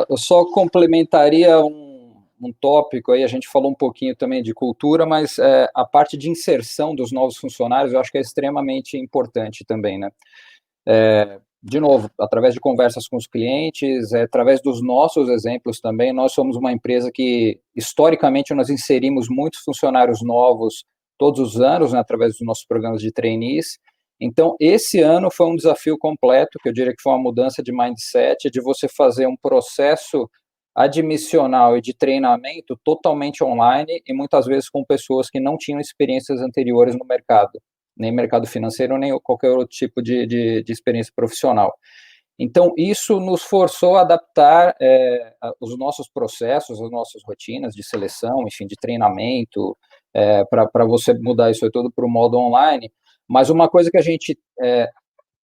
Eu só complementaria um tópico aí, a gente falou um pouquinho também de cultura, mas a parte de inserção dos novos funcionários eu acho que é extremamente importante também, né? De novo, através de conversas com os clientes, através dos nossos exemplos também, nós somos uma empresa que, historicamente, nós inserimos muitos funcionários novos todos os anos, né, através dos nossos programas de trainees. Então, esse ano foi um desafio completo, que eu diria que foi uma mudança de mindset, de você fazer um processo admissional e de treinamento totalmente online e muitas vezes com pessoas que não tinham experiências anteriores no mercado, nem mercado financeiro, nem qualquer outro tipo de experiência profissional. Então, isso nos forçou a adaptar os nossos processos, as nossas rotinas de seleção, enfim, de treinamento, para você mudar isso aí tudo para o modo online. Mas uma coisa que a gente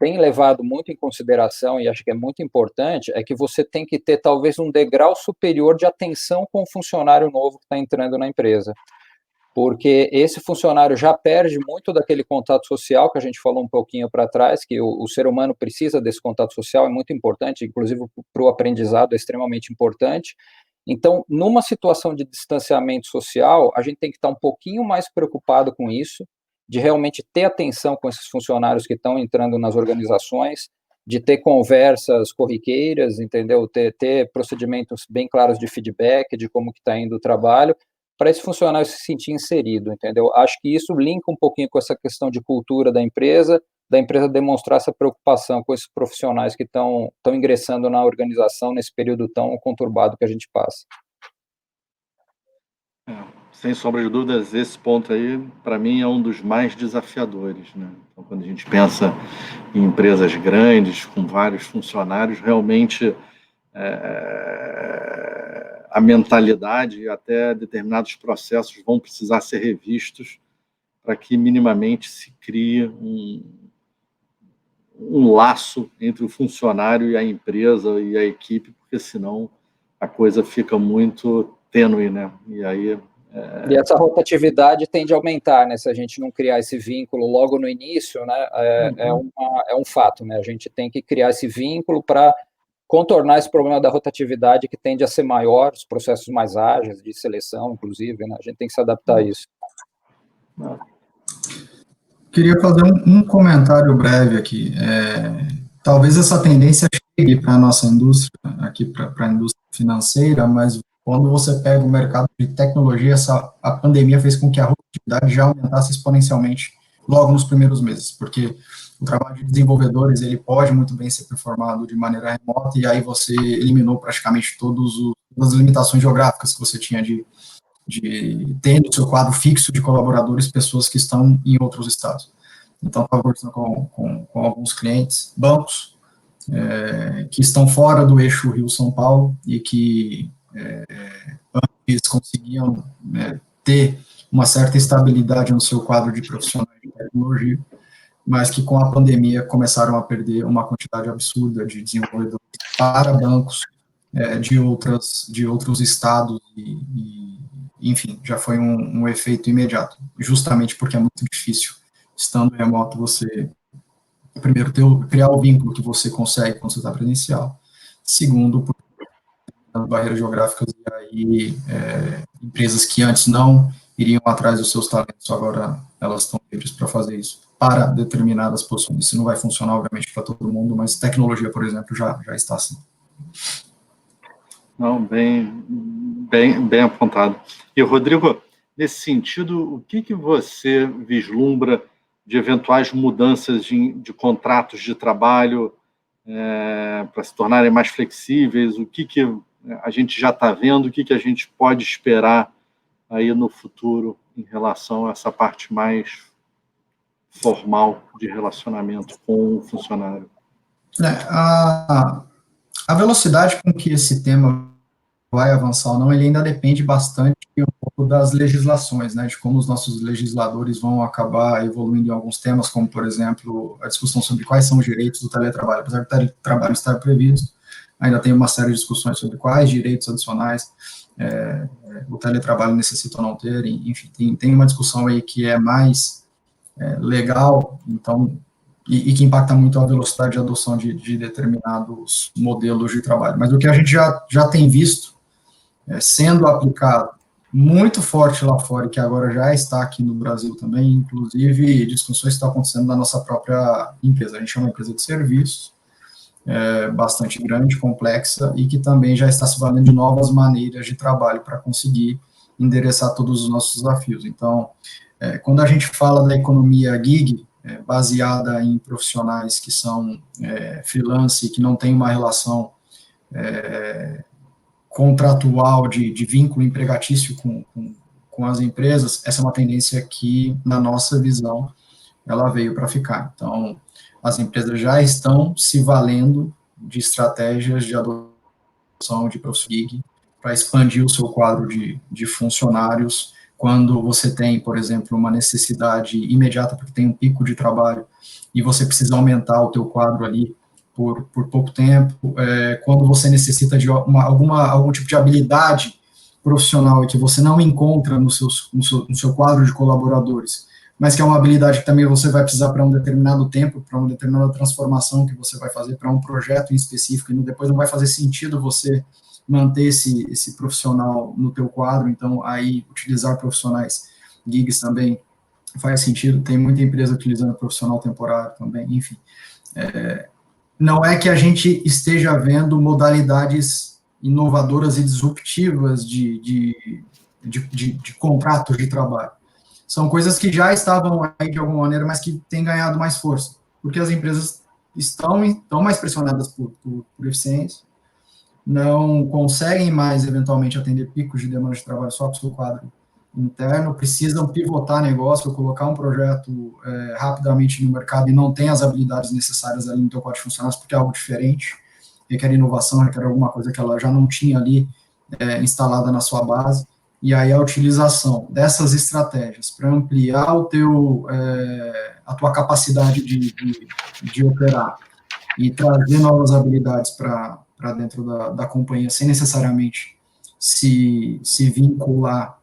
tem levado muito em consideração, e acho que é muito importante, é que você tem que ter talvez um degrau superior de atenção com o funcionário novo que está entrando na empresa, porque esse funcionário já perde muito daquele contato social que a gente falou um pouquinho para trás, que o ser humano precisa desse contato social, é muito importante, inclusive para o aprendizado é extremamente importante. Então, numa situação de distanciamento social, a gente tem que estar um pouquinho mais preocupado com isso, de realmente ter atenção com esses funcionários que estão entrando nas organizações, de ter conversas corriqueiras, entendeu? Ter procedimentos bem claros de feedback, de como que está indo o trabalho, para esse funcionário se sentir inserido, entendeu? Acho que isso linka um pouquinho com essa questão de cultura da empresa demonstrar essa preocupação com esses profissionais que estão ingressando na organização nesse período tão conturbado que a gente passa. Sem sombra de dúvidas, esse ponto aí, para mim, é um dos mais desafiadores, né? Então, quando a gente pensa em empresas grandes, com vários funcionários, realmente a mentalidade e até determinados processos vão precisar ser revistos para que minimamente se crie um laço entre o funcionário e a empresa e a equipe, porque senão a coisa fica muito tênue, né? E aí... E essa rotatividade tende a aumentar, né? Se a gente não criar esse vínculo logo no início, né? É um fato, né? A gente tem que criar esse vínculo para contornar esse problema da rotatividade que tende a ser maior, os processos mais ágeis de seleção, inclusive, né? A gente tem que se adaptar a isso. Queria fazer um comentário breve aqui. Talvez essa tendência chegue para a nossa indústria, aqui para a indústria financeira, mas quando você pega o mercado de tecnologia, a pandemia fez com que a rotatividade já aumentasse exponencialmente logo nos primeiros meses, porque o trabalho de desenvolvedores, ele pode muito bem ser performado de maneira remota, e aí você eliminou praticamente todas as limitações geográficas que você tinha de ter no seu quadro fixo de colaboradores pessoas que estão em outros estados. Então, estou conversando com alguns clientes, bancos, que estão fora do eixo Rio-São Paulo e que antes conseguiam ter uma certa estabilidade no seu quadro de profissionais de tecnologia, mas que com a pandemia começaram a perder uma quantidade absurda de desenvolvedores para bancos de outros estados enfim, já foi um efeito imediato, justamente porque é muito difícil, estando remoto, você, primeiro, criar o vínculo que você consegue quando você está presencial, segundo, por barreiras geográficas, e aí empresas que antes não iriam atrás dos seus talentos, agora elas estão livres para fazer isso, para determinadas posições. Isso não vai funcionar, obviamente, para todo mundo, mas tecnologia, por exemplo, já está assim. Não, bem apontado. E, Rodrigo, nesse sentido, o que você vislumbra de eventuais mudanças de contratos de trabalho para se tornarem mais flexíveis? O que a gente já está vendo? O que a gente pode esperar aí no futuro em relação a essa parte mais formal de relacionamento com o funcionário? A velocidade com que esse tema vai avançar ou não, ele ainda depende bastante um pouco das legislações, né, de como os nossos legisladores vão acabar evoluindo em alguns temas, como, por exemplo, a discussão sobre quais são os direitos do teletrabalho. Apesar do teletrabalho estar previsto, ainda tem uma série de discussões sobre quais direitos adicionais o teletrabalho necessita ou não ter, enfim, tem uma discussão aí que é mais legal, então, e que impacta muito a velocidade de adoção de determinados modelos de trabalho. Mas o que a gente já tem visto sendo aplicado muito forte lá fora, e que agora já está aqui no Brasil também, inclusive discussões que estão acontecendo na nossa própria empresa. A gente é uma empresa de serviços, bastante grande, complexa, e que também já está se valendo de novas maneiras de trabalho para conseguir endereçar todos os nossos desafios. Então, quando a gente fala da economia gig, baseada em profissionais que são freelance, que não tem uma relação contratual de vínculo empregatício com as empresas, essa é uma tendência que, na nossa visão, ela veio para ficar. Então, as empresas já estão se valendo de estratégias de adoção de profissional gig para expandir o seu quadro de funcionários quando você tem, por exemplo, uma necessidade imediata, porque tem um pico de trabalho, e você precisa aumentar o teu quadro ali por pouco tempo, quando você necessita de algum tipo de habilidade profissional e que você não encontra no seu quadro de colaboradores, mas que é uma habilidade que também você vai precisar para um determinado tempo, para uma determinada transformação que você vai fazer para um projeto em específico, e depois não vai fazer sentido você manter esse profissional no teu quadro, então aí utilizar profissionais gigs também faz sentido, tem muita empresa utilizando profissional temporário também, enfim. Não é que a gente esteja vendo modalidades inovadoras e disruptivas de contratos de trabalho. São coisas que já estavam aí de alguma maneira, mas que têm ganhado mais força, porque as empresas estão mais pressionadas por eficiência, não conseguem mais, eventualmente, atender picos de demanda de trabalho só com o seu quadro interno, precisam pivotar negócio, colocar um projeto rapidamente no mercado e não tem as habilidades necessárias ali no teu quadro de funcionários, porque é algo diferente, requer inovação, requer alguma coisa que ela já não tinha ali instalada na sua base, e aí a utilização dessas estratégias para ampliar a tua capacidade de operar e trazer novas habilidades para dentro da companhia, sem necessariamente se vincular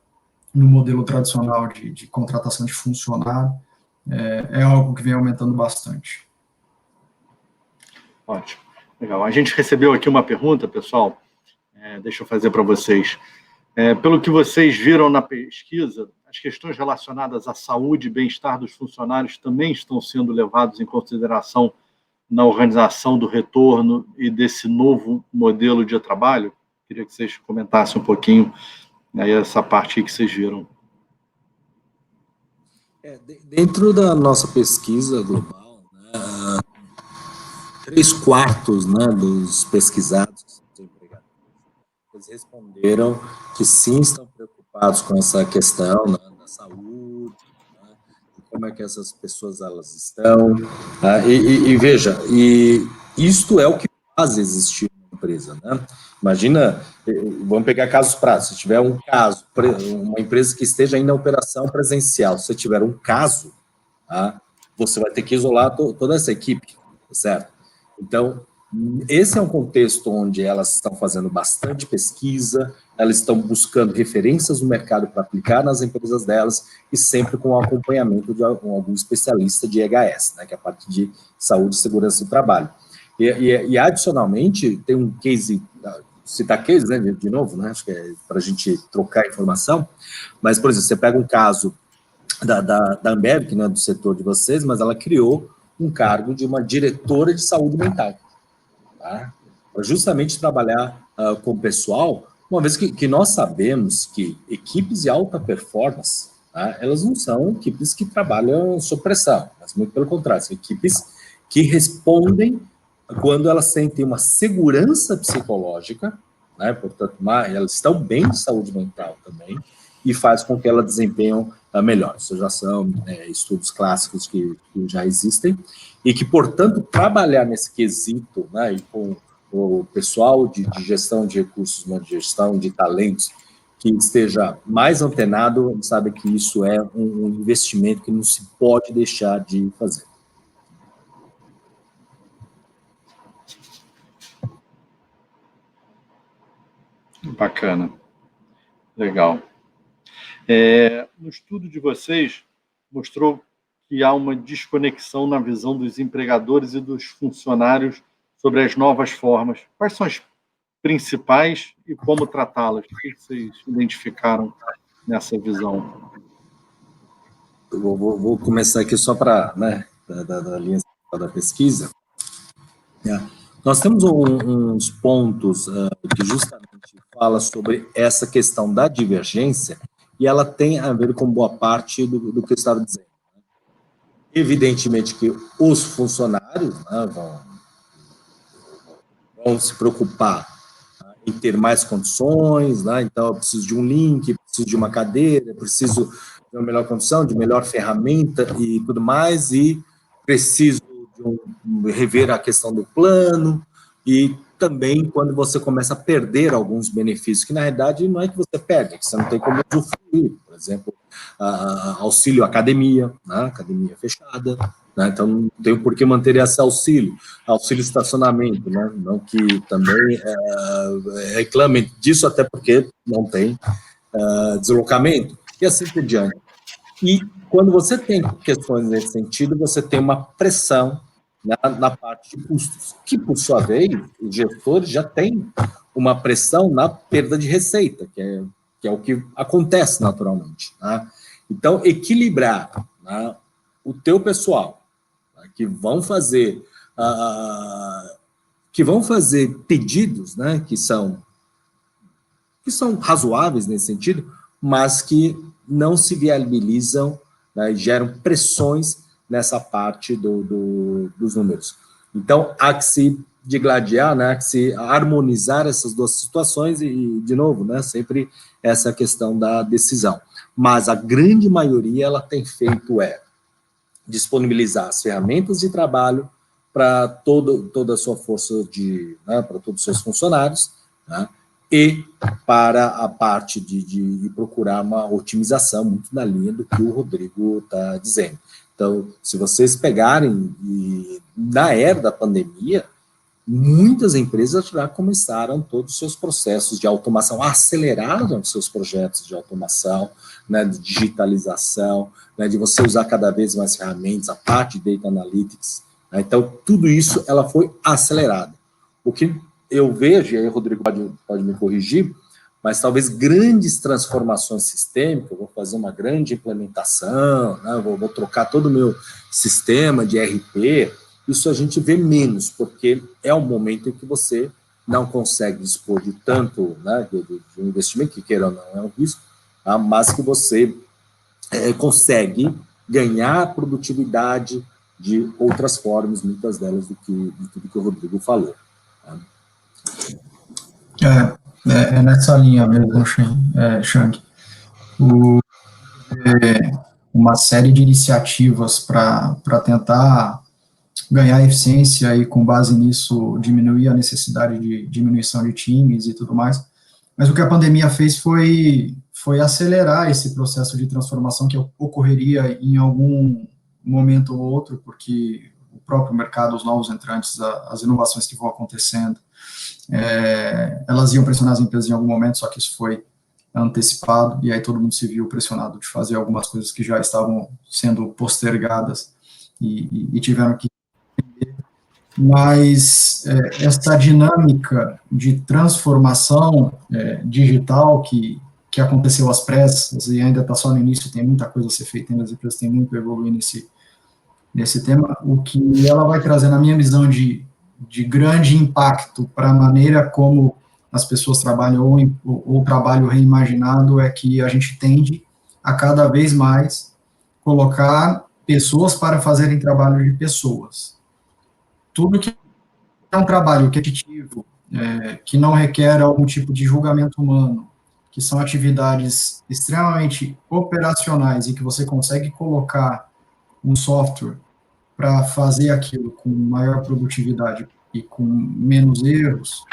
no modelo tradicional de contratação de funcionário, é algo que vem aumentando bastante. Ótimo, legal. A gente recebeu aqui uma pergunta, pessoal, deixa eu fazer para vocês. Pelo que vocês viram na pesquisa, as questões relacionadas à saúde e bem-estar dos funcionários também estão sendo levados em consideração na organização do retorno e desse novo modelo de trabalho? Queria que vocês comentassem um pouquinho aí essa parte aí que vocês viram. Dentro da nossa pesquisa global, né, 3/4, né, dos pesquisados que são desempregados, eles responderam que sim, estão preocupados com essa questão, né, da saúde, né, como é que essas pessoas elas estão, e veja, e isto é o que faz existir uma empresa, né? Imagina, vamos pegar casos práticos, se tiver um caso, uma empresa que esteja ainda em operação presencial, se tiver um caso, você vai ter que isolar toda essa equipe, certo? Então, esse é um contexto onde elas estão fazendo bastante pesquisa, elas estão buscando referências no mercado para aplicar nas empresas delas e sempre com o acompanhamento de algum especialista de EHS, né, que é a parte de saúde e segurança do trabalho. E adicionalmente, tem um case, citar case, né, de novo, né, acho que é para a gente trocar informação, mas, por exemplo, você pega um caso da Ambev, que não é do setor de vocês, mas ela criou um cargo de uma diretora de saúde mental, tá? Para justamente trabalhar com o pessoal, uma vez que nós sabemos que equipes de alta performance, tá, elas não são equipes que trabalham sob pressão, mas muito pelo contrário, são equipes que respondem quando elas sentem uma segurança psicológica, né, portanto, elas estão bem de saúde mental também, e faz com que elas desempenham melhor. Isso já são estudos clássicos que já existem, e que, portanto, trabalhar nesse quesito, né, e com o pessoal de gestão de recursos, né, de gestão de talentos, que esteja mais antenado, sabe que isso é um investimento que não se pode deixar de fazer. Bacana. Legal. No estudo de vocês, mostrou que há uma desconexão na visão dos empregadores e dos funcionários sobre as novas formas. Quais são as principais e como tratá-las? O que vocês identificaram nessa visão? Eu vou começar aqui só para, né, da linha da pesquisa. Nós temos uns pontos que justamente fala sobre essa questão da divergência, e ela tem a ver com boa parte do que eu estava dizendo. Evidentemente que os funcionários, né, vão se preocupar em ter mais condições, né? Então eu preciso de um link, preciso de uma cadeira, preciso de uma melhor condição, de melhor ferramenta e tudo mais, e preciso de rever a questão do plano, e também quando você começa a perder alguns benefícios, que na realidade não é que você perde, é que você não tem como usufruir, por exemplo, auxílio academia, né, academia fechada, né, então não tem por que manter esse auxílio estacionamento, né, não que também reclamem disso, até porque não tem deslocamento, e assim por diante. E quando você tem questões nesse sentido, você tem uma pressão na parte de custos, que, por sua vez, os gestores já têm uma pressão na perda de receita, que é o que acontece naturalmente. Né? Então, equilibrar, né, o teu pessoal, né, que vão fazer pedidos, né, que são razoáveis nesse sentido, mas que não se viabilizam, né, e geram pressões nessa parte dos números. Então, há que se digladiar, né, há que se harmonizar essas duas situações e, de novo, né, sempre essa questão da decisão. Mas a grande maioria, ela tem feito disponibilizar as ferramentas de trabalho para toda a sua força né, para todos os seus funcionários, né, e para a parte de procurar uma otimização muito na linha do que o Rodrigo está dizendo. Então, se vocês pegarem, na era da pandemia, muitas empresas já começaram todos os seus processos de automação, aceleraram seus projetos de automação, né, de digitalização, né, de você usar cada vez mais ferramentas, a parte de Data Analytics. Né, então, tudo isso ela foi acelerada. O que eu vejo, e aí o Rodrigo pode me corrigir, mas talvez grandes transformações sistêmicas, eu vou fazer uma grande implementação, né, vou trocar todo o meu sistema de ERP, isso a gente vê menos, porque é um momento em que você não consegue dispor de tanto, né, de um investimento, que queira ou não é um risco, tá, mas que você consegue ganhar produtividade de outras formas, muitas delas de tudo que o Rodrigo falou. Tá? É nessa linha mesmo, Chang. Uma série de iniciativas para tentar ganhar eficiência e, com base nisso, diminuir a necessidade de diminuição de times e tudo mais. Mas o que a pandemia fez foi acelerar esse processo de transformação que ocorreria em algum momento ou outro, porque o próprio mercado, os novos entrantes, as inovações que vão acontecendo, elas iam pressionar as empresas em algum momento, só que isso foi antecipado, e aí todo mundo se viu pressionado de fazer algumas coisas que já estavam sendo postergadas e tiveram que. Mas essa dinâmica de transformação digital que aconteceu às pressas e ainda está só no início, tem muita coisa a ser feita, ainda as empresas têm muito a evoluir nesse tema, o que ela vai trazer, na minha visão, de grande impacto para a maneira como as pessoas trabalham ou trabalho reimaginado é que a gente tende a cada vez mais colocar pessoas para fazerem trabalho de pessoas. Tudo que é um trabalho repetitivo, que não requer algum tipo de julgamento humano, que são atividades extremamente operacionais e que você consegue colocar um software para fazer aquilo com maior produtividade e com menos erros,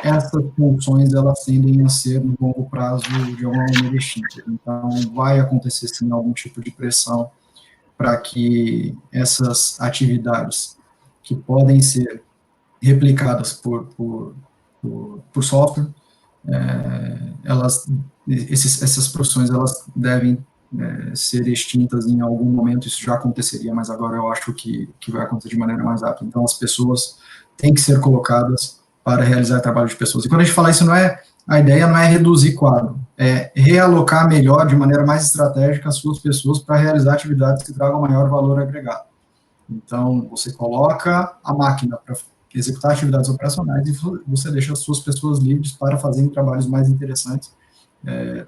essas funções elas tendem a ser, no longo prazo, de alguma maneira extintas. Então, vai acontecer, sim, algum tipo de pressão para que essas atividades que podem ser replicadas por software, essas profissões elas devem ser extintas em algum momento. Isso já aconteceria, mas agora eu acho que vai acontecer de maneira mais rápida. Então, as pessoas têm que ser colocadas para realizar trabalho de pessoas. E quando a gente fala isso, a ideia não é reduzir quadro, é realocar melhor, de maneira mais estratégica, as suas pessoas para realizar atividades que tragam maior valor agregado. Então, você coloca a máquina para executar atividades operacionais e você deixa as suas pessoas livres para fazerem trabalhos mais interessantes,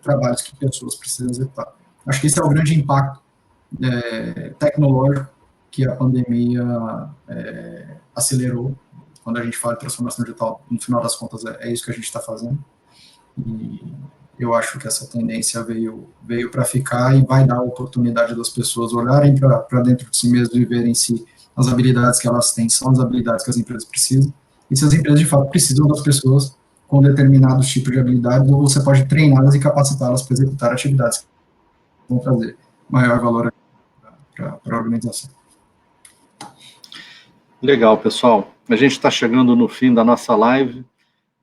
trabalhos que pessoas precisam executar. Acho que esse é o grande impacto tecnológico que a pandemia acelerou. Quando a gente fala de transformação digital, no final das contas, é isso que a gente está fazendo. E eu acho que essa tendência veio para ficar e vai dar a oportunidade das pessoas olharem para dentro de si mesmas e verem se as habilidades que elas têm são as habilidades que as empresas precisam e se as empresas, de fato, precisam das pessoas com determinados tipos de habilidades, ou você pode treiná-las e capacitá-las para executar atividades que vão trazer maior valor para a organização. Legal, pessoal. A gente está chegando no fim da nossa live.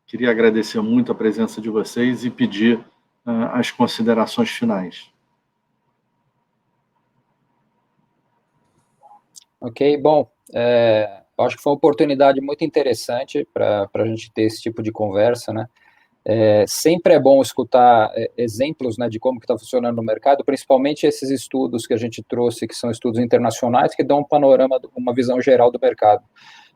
Queria agradecer muito a presença de vocês e pedir as considerações finais. Ok, bom, eu acho que foi uma oportunidade muito interessante para a gente ter esse tipo de conversa, né? Sempre é bom escutar exemplos, né, de como que está funcionando no mercado, principalmente esses estudos que a gente trouxe, que são estudos internacionais, que dão um panorama, uma visão geral do mercado.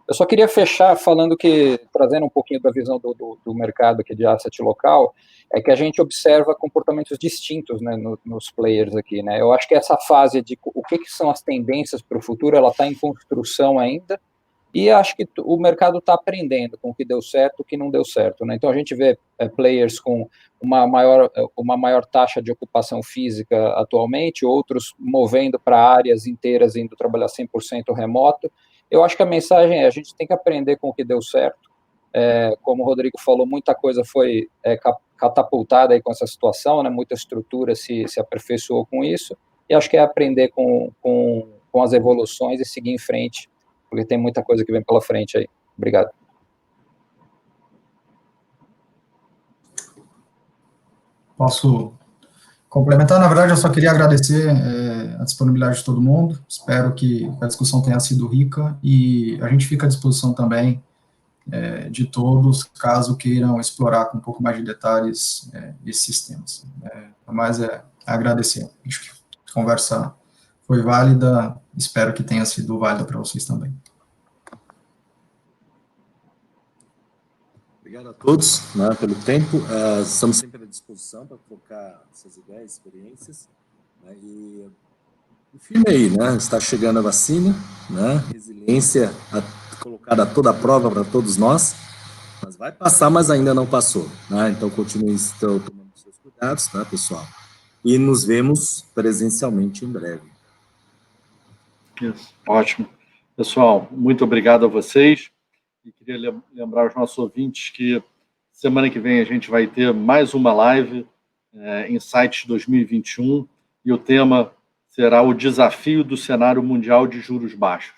Eu só queria fechar falando que, trazendo um pouquinho da visão do mercado aqui de asset local, é que a gente observa comportamentos distintos, né, nos players aqui, né? Eu acho que essa fase de o que são as tendências para o futuro, ela está em construção ainda, e acho que o mercado está aprendendo com o que deu certo e o que não deu certo, né? Então a gente vê players com uma maior taxa de ocupação física atualmente, outros movendo para áreas inteiras, indo trabalhar 100% remoto. Eu acho que a mensagem é: a gente tem que aprender com o que deu certo. Como o Rodrigo falou, muita coisa foi catapultada aí com essa situação, né? Muita estrutura se aperfeiçoou com isso, e acho que é aprender com as evoluções e seguir em frente, porque tem muita coisa que vem pela frente aí. Obrigado. Posso complementar? Na verdade, eu só queria agradecer a disponibilidade de todo mundo. Espero que a discussão tenha sido rica e a gente fica à disposição também de todos, caso queiram explorar com um pouco mais de detalhes esses sistemas. Mas agradecer. Acho que a conversa foi válida, espero que tenha sido válida para vocês também. Obrigado a todos, né, pelo tempo. Estamos sempre à disposição para trocar essas ideias, experiências. Né, e firme aí, né? Está chegando a vacina, né? Resiliência colocada a toda a prova para todos nós. Mas vai passar, mas ainda não passou, né? Então continuem tomando seus cuidados, tá, pessoal? E nos vemos presencialmente em breve. Isso, ótimo. Pessoal, muito obrigado a vocês. E queria lembrar aos nossos ouvintes que semana que vem a gente vai ter mais uma live, Insights 2021, e o tema será o desafio do cenário mundial de juros baixos.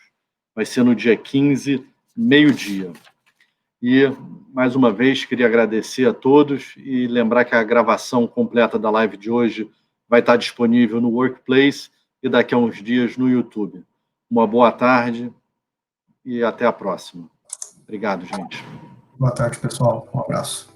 Vai ser no dia 15, meio-dia. E, mais uma vez, queria agradecer a todos e lembrar que a gravação completa da live de hoje vai estar disponível no Workplace e daqui a uns dias no YouTube. Uma boa tarde e até a próxima. Obrigado, gente. Boa tarde, pessoal. Um abraço.